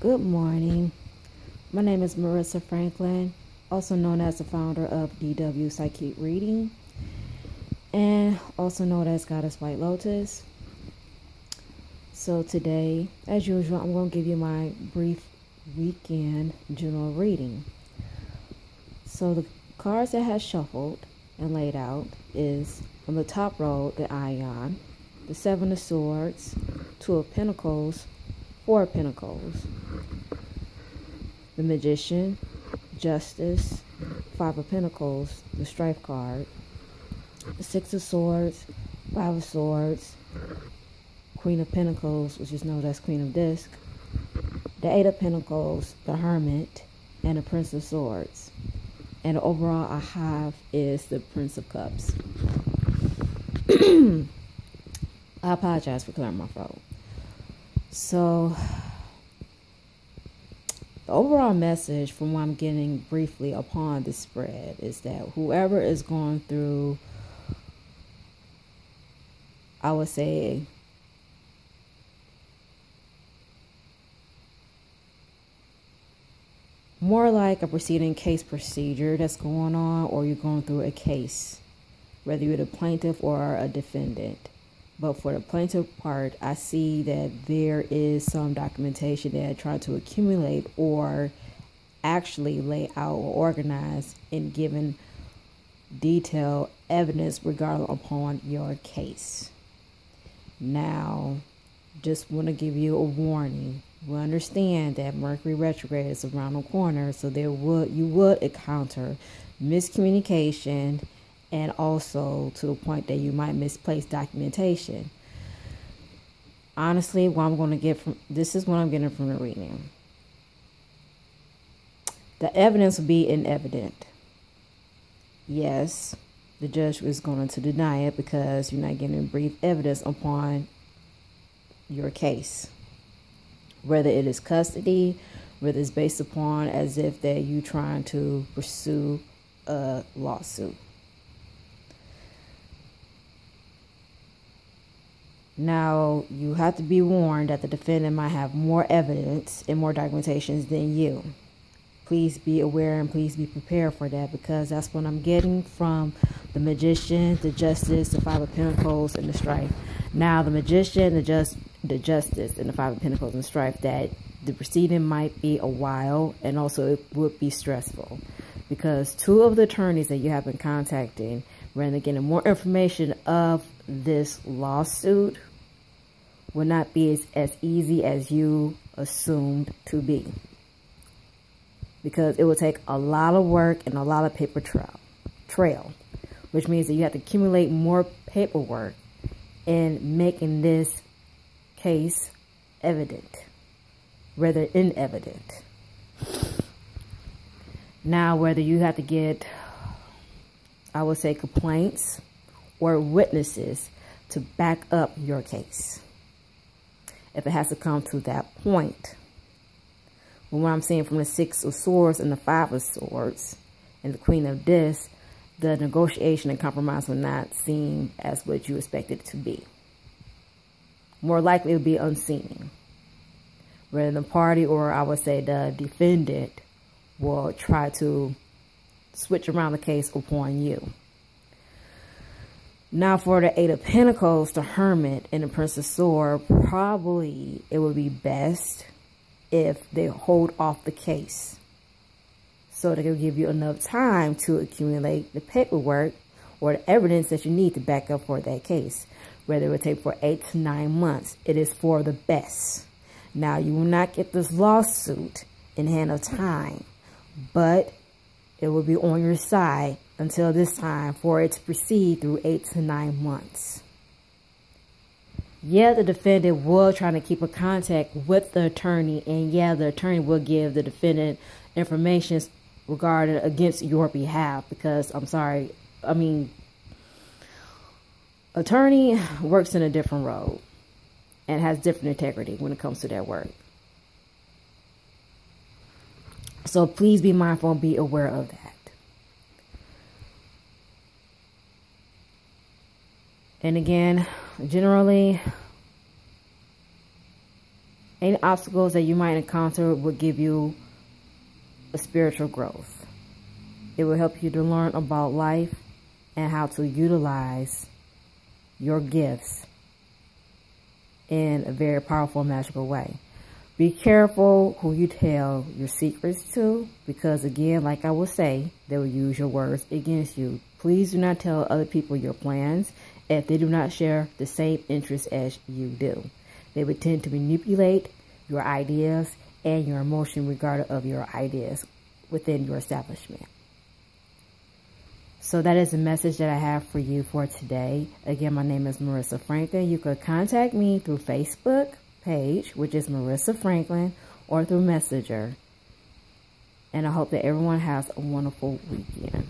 Good morning. My name is Marissa Franklin, also known as the founder of DW Psychic Reading, and also known as Goddess White Lotus. So today, as usual, I'm going to give you my brief weekend general reading. So the cards that have shuffled and laid out is on the top row, the Ion, the Seven of Swords, Two of Pentacles, Four of Pentacles, the Magician, Justice, Five of Pentacles, the Strife card, the Six of Swords, Five of Swords, Queen of Pentacles, which is known as Queen of Disc, the Eight of Pentacles, the Hermit, and the Prince of Swords. And overall I have is the Prince of Cups. I apologize for clearing my throat. So the overall message from what I'm getting briefly upon this spread is that whoever is going through, I would say, more like a proceeding case procedure that's going on, or you're going through a case, whether you're the plaintiff or a defendant. But for the plaintiff part, I see that there is some documentation that I try to accumulate or actually lay out or organize in giving detailed evidence regarding upon your case. Now, just want to give you a warning. We understand that Mercury retrograde is around the corner, so you would encounter miscommunication, and also to the point that you might misplace documentation. Honestly, this is what I'm getting from the reading. The evidence will be inevident. Yes, the judge is going to deny it because you're not getting brief evidence upon your case. Whether it is custody, whether it's based upon as if that you trying to pursue a lawsuit. Now, you have to be warned that the defendant might have more evidence and more documentations than you. Please be aware and please be prepared for that, because that's what I'm getting from the Magician, the Justice, the Five of Pentacles, and the Strife. Now, the Magician, the Justice, and the Five of Pentacles and Strife, that the proceeding might be a while, and also it would be stressful, because two of the attorneys that you have been contacting, rather getting more information of this lawsuit, will not be as easy as you assumed to be, because it will take a lot of work and a lot of paper trail, which means that you have to accumulate more paperwork in making this case evident, rather inevident. Now, whether you have to get, I would say, complaints or witnesses to back up your case, if it has to come to that point. But what I'm saying, from the Six of Swords and the Five of Swords and the Queen of Discs, the negotiation and compromise will not seem as what you expect it to be. More likely it will be unseen, whether the party, or I would say the defendant, will try to switch around the case upon you. Now, for the Eight of Pentacles, the Hermit, and the Prince of Swords, probably it would be best if they hold off the case, so they can give you enough time to accumulate the paperwork or the evidence that you need to back up for that case. Whether it would take for 8 to 9 months, it is for the best. Now, you will not get this lawsuit in hand of time, but it will be on your side until this time for it to proceed through 8 to 9 months. Yeah, the defendant will try to keep a contact with the attorney, and yeah, the attorney will give the defendant information regarding against your behalf, because attorney works in a different role and has different integrity when it comes to their work. So please be mindful and be aware of that. And again, generally, Any obstacles that you might encounter will give you a spiritual growth. It will help you to learn about life and how to utilize your gifts in a very powerful, magical way. Be careful who you tell your secrets to, because again, like I will say, they will use your words against you. Please do not tell other people your plans if they do not share the same interests as you do. They would tend to manipulate your ideas and your emotion regardless of your ideas within your establishment. So that is the message that I have for you for today. Again, my name is Marissa Franklin. You could contact me through Facebook page, which is Marissa Franklin, or through Messenger. And I hope that everyone has a wonderful weekend.